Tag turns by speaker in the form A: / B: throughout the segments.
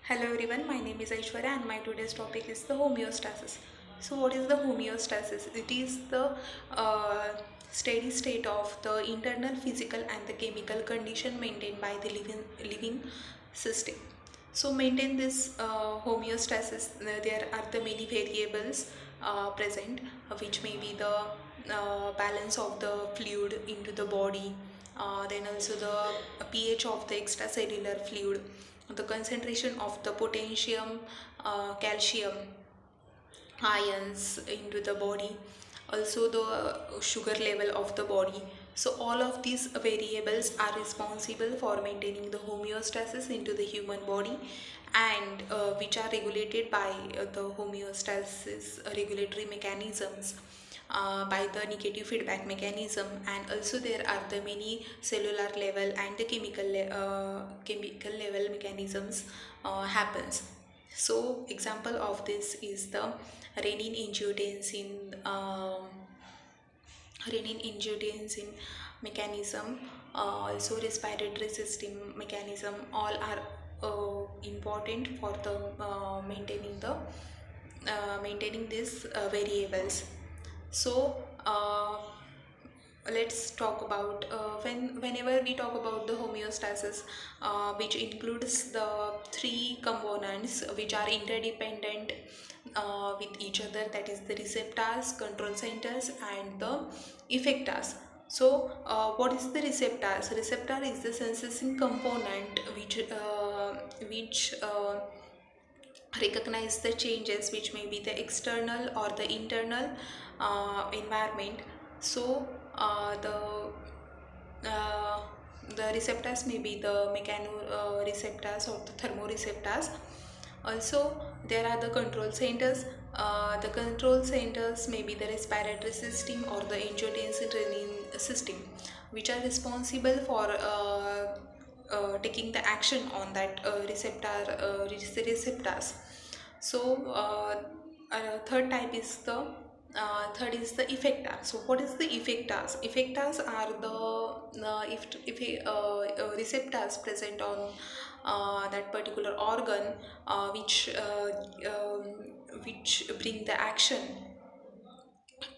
A: Hello everyone, my name is Aishwarya and my today's topic is the homeostasis. So what is the homeostasis? It is the uh, steady state of the internal physical and the chemical condition maintained by the living system. So maintain this homeostasis, there are the many variables present, which may be the balance of the fluid into the body, then also the pH of the extracellular fluid, the concentration of the potassium, calcium, ions into the body, also the sugar level of the body. So all of these variables are responsible for maintaining the homeostasis into the human body, and which are regulated by the homeostasis regulatory mechanisms, by the negative feedback mechanism, and also there are the many cellular level and the chemical level mechanisms happens. So example of this is the renin-angiotensin renin-angiotensin mechanism, also respiratory system mechanism, all are important for the maintaining these variables. So let's talk about whenever we talk about the homeostasis, which includes the three components which are interdependent with each other, that is the receptors, control centers, and the effectors. So what is the receptors? Receptor is the sensing component which recognize the changes which may be the external or the internal environment. So uh, the receptors may be the mechanoreceptors or the thermoreceptors. Also there are the control centers. The control centers may be the respiratory system or the angiotensin renin system, which are responsible for taking the action on that receptors. So third is the effector. So what is the effectors? Effectors are the if receptors present on that particular organ, which bring the action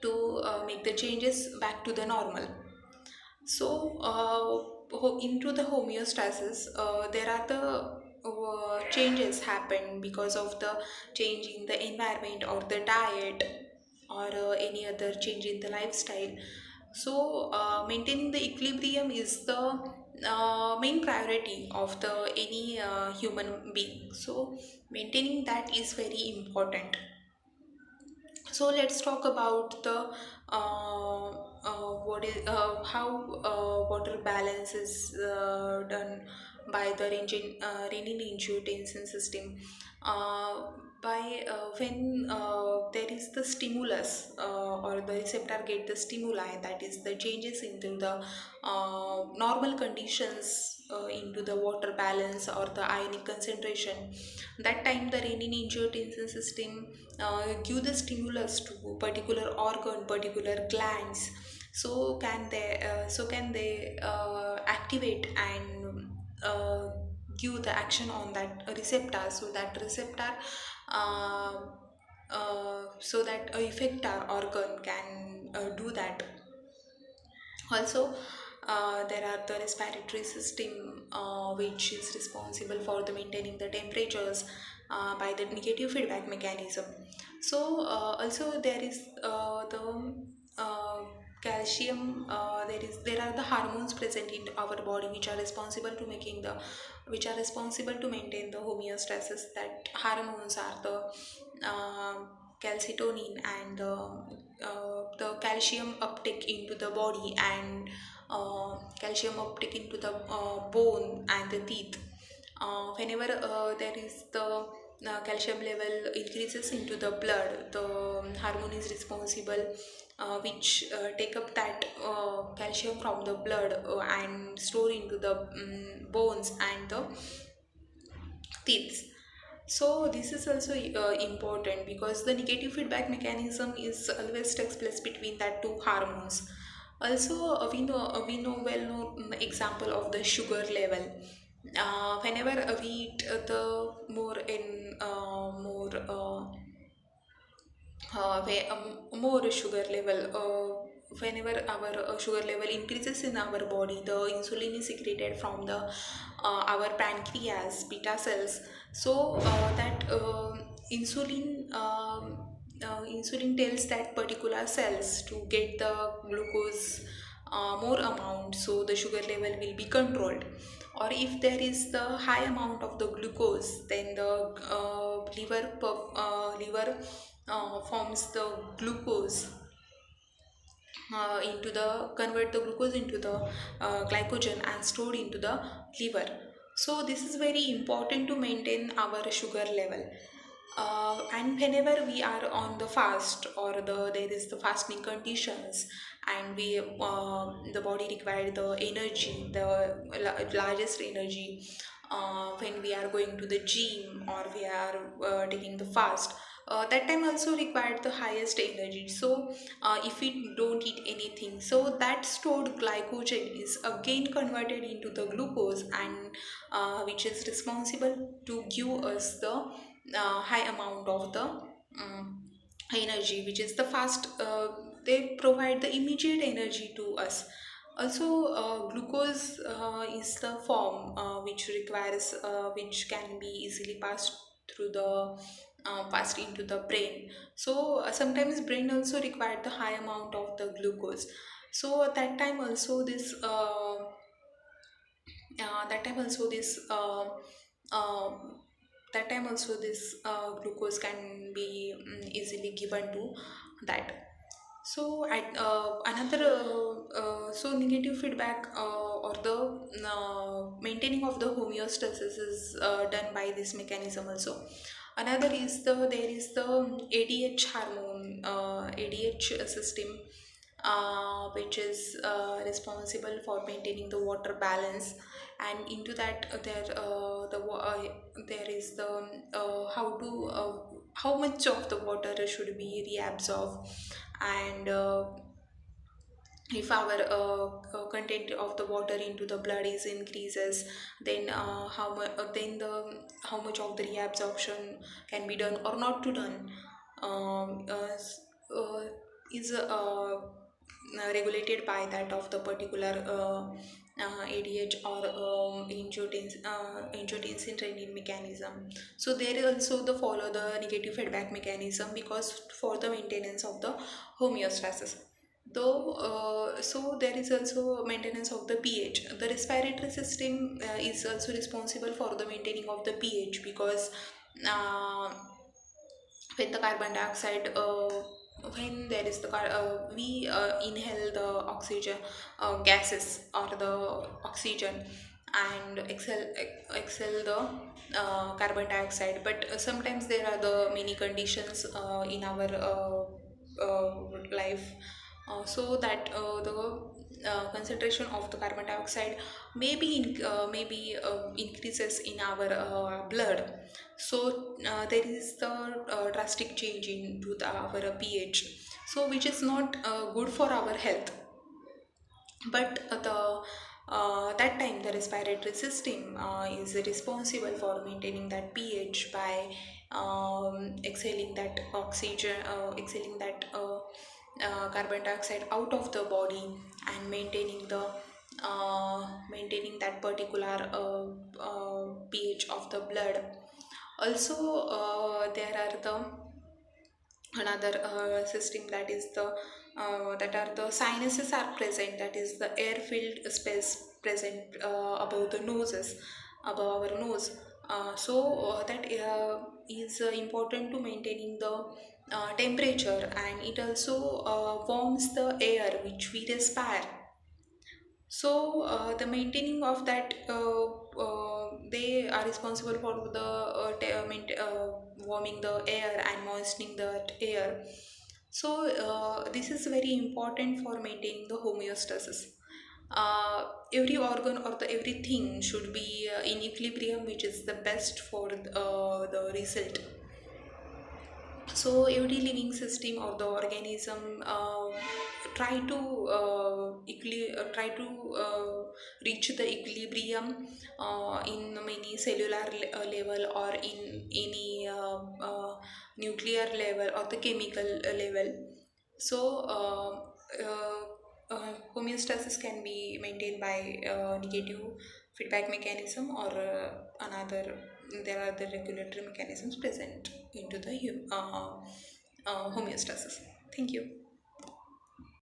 A: to make the changes back to the normal. So into the homeostasis, there are the changes happen because of the change in the environment or the diet, or any other change in the lifestyle. So maintaining the equilibrium is the main priority of the any human being. So maintaining that is very important. So let's talk about the what is how water balance is done by the renin-angiotensin system. By when there is the stimulus, or the receptor get the stimuli, that is the changes into the normal conditions into the water balance or the ionic concentration, that time the renin-angiotensin system give the stimulus to particular organ, particular glands. So can they activate and give the action on that receptor, so that receptor uh, so that a effector organ can do that. Also there are the respiratory system, which is responsible for the maintaining the temperatures by the negative feedback mechanism. So also there is the calcium, there are the hormones present in our body which are responsible to maintain the homeostasis. That hormones are the calcitonin and the calcium uptake into the body, and calcium uptake into the bone and the teeth. Whenever there is the calcium level increases into the blood, the hormone is responsible, which take up that calcium from the blood and store into the bones and the teeth. So this is also important, because the negative feedback mechanism is always takes place between that two hormones. Also we know example of the sugar level. Whenever we eat the more in more more sugar level, whenever our sugar level increases in our body, the insulin is secreted from the our pancreas beta cells. So that insulin tells that particular cells to get the glucose more amount, so the sugar level will be controlled. Or if there is the high amount of the glucose, then the liver forms the glucose into the convert the glucose into the glycogen and stored into the liver. So this is very important to maintain our sugar level. And whenever we are on the fast, or there is the fasting conditions, and we the body require the energy, the largest energy, when we are going to the gym, or we are taking the fast, that time also required the highest energy. So if we don't eat anything, so that stored glycogen is again converted into the glucose, and which is responsible to give us the high amount of the energy, which is the fast. They provide the immediate energy to us. Also, glucose is the form which can be easily passed through the passed into the brain. So sometimes brain also required the high amount of the glucose. So at that time also this that time also this uh, that time also this glucose can be easily given to that. So at another so negative feedback or the maintaining of the homeostasis is done by this mechanism also. Another is there is the ADH hormone, ADH system, which is responsible for maintaining the water balance. And into that there is the how much of the water should be reabsorbed. And if our content of the water into the blood is increases, then how much of the reabsorption can be done or not to done, um, uh, s- uh, is regulated by that of the particular ADH or angiotensin training mechanism. So there also the follow the negative feedback mechanism, because for the maintenance of the homeostasis. Though so there is also maintenance of the pH. The respiratory system is also responsible for the maintaining of the pH, because uh, when the carbon dioxide when there is the we inhale the oxygen gases or the oxygen, and exhale the carbon dioxide. But sometimes there are the many conditions in our life, so that the concentration of the carbon dioxide maybe increases in our blood. So there is the drastic change into our pH, so which is not good for our health. But the that time the respiratory system is responsible for maintaining that pH by exhaling that oxygen, exhaling that carbon dioxide out of the body, and maintaining that particular pH of the blood. Also there are the another system, that is the that are the sinuses are present, that is the air filled space present above the noses, above our nose. That is important to maintaining the temperature, and it also warms the air which we respire. So the maintaining of that they are responsible for the warming the air and moistening that air. So this is very important for maintaining the homeostasis. Every organ or the everything should be in equilibrium, which is the best for the result. So every living system or the organism try to reach the equilibrium in many cellular level, or in any nuclear level or the chemical level. So homeostasis can be maintained by negative feedback mechanism, or another there are the regulatory mechanisms present into the homeostasis. Thank you.